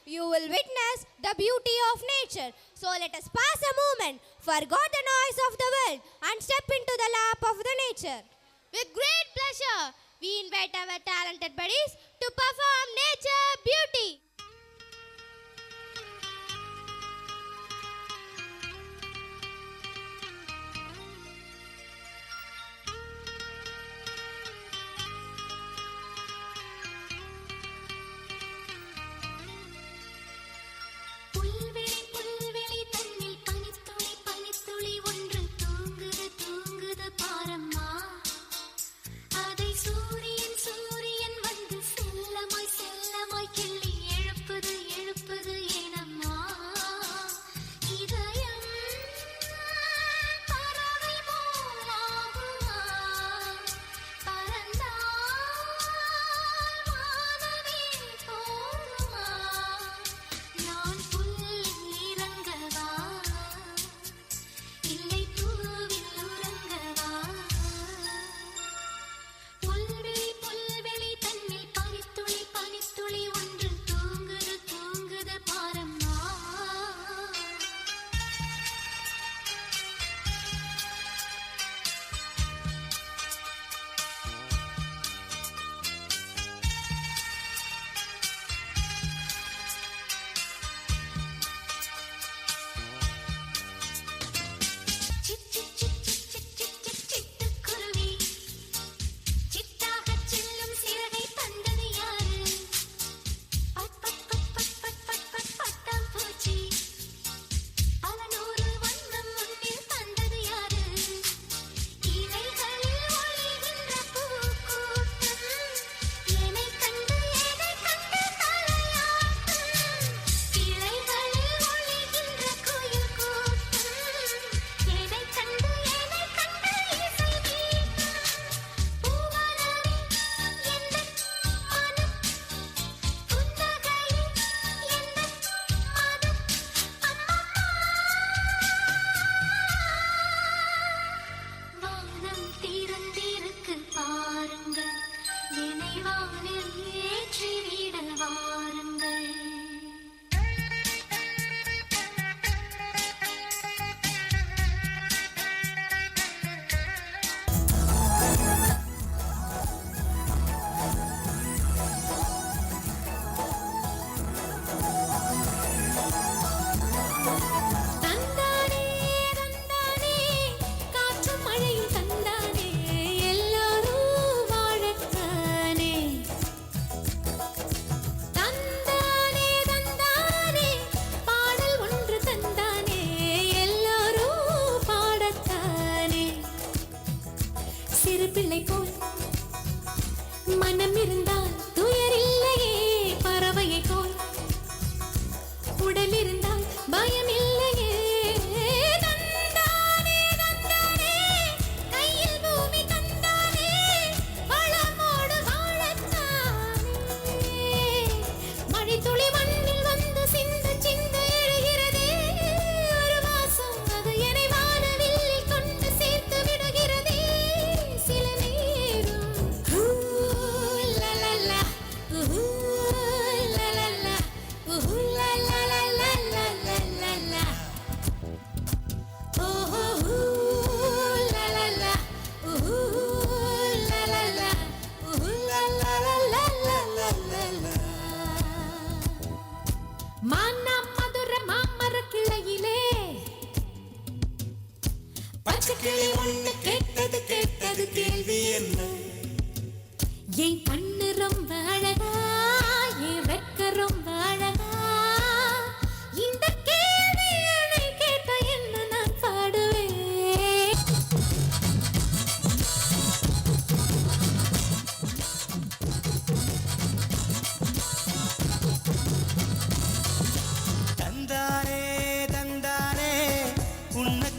you will witness the beauty of nature. So let us pass a moment, forget the noise of the world and step into the lap of the nature. With great pleasure, we invite our talented buddies to perform Nature Beauty.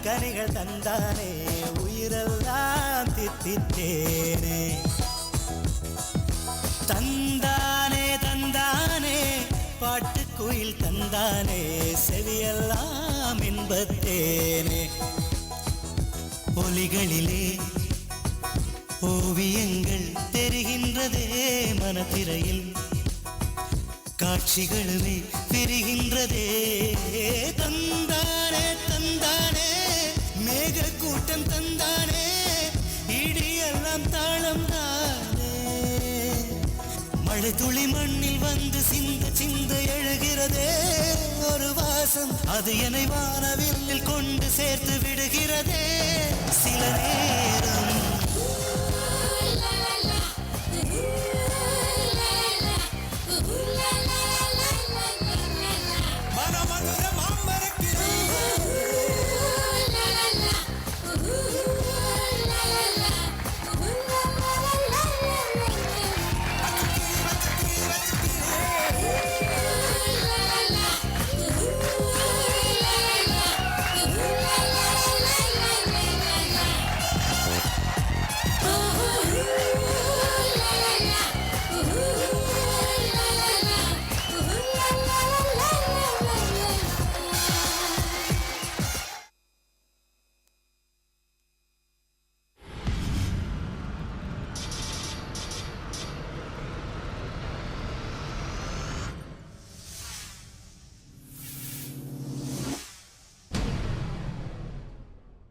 கனிகள் தந்தானே உயிரெல்லாம் தித்தித்தேனே தந்தானே தந்தானே பாட்டுக்குயில் தந்தானே செவியெல்லாம் இன்பத்தேனே ஒலிகளிலே ஓவியங்கள் தெரிகின்றதே மனத்திரையில் காட்சிகளுமே பிரிகின்றதே. தந்தானே தந்தானே மேக கூட்டம் தந்தானே, இடியெல்லாம் தாளம் தானே. மழை துளி மண்ணில் வந்து சிந்த சிந்த எழுகிறதே ஒரு வாசம், அது என்னை வானவில்லில் கொண்டு சேர்த்து விடுகிறதே. சில நேரம்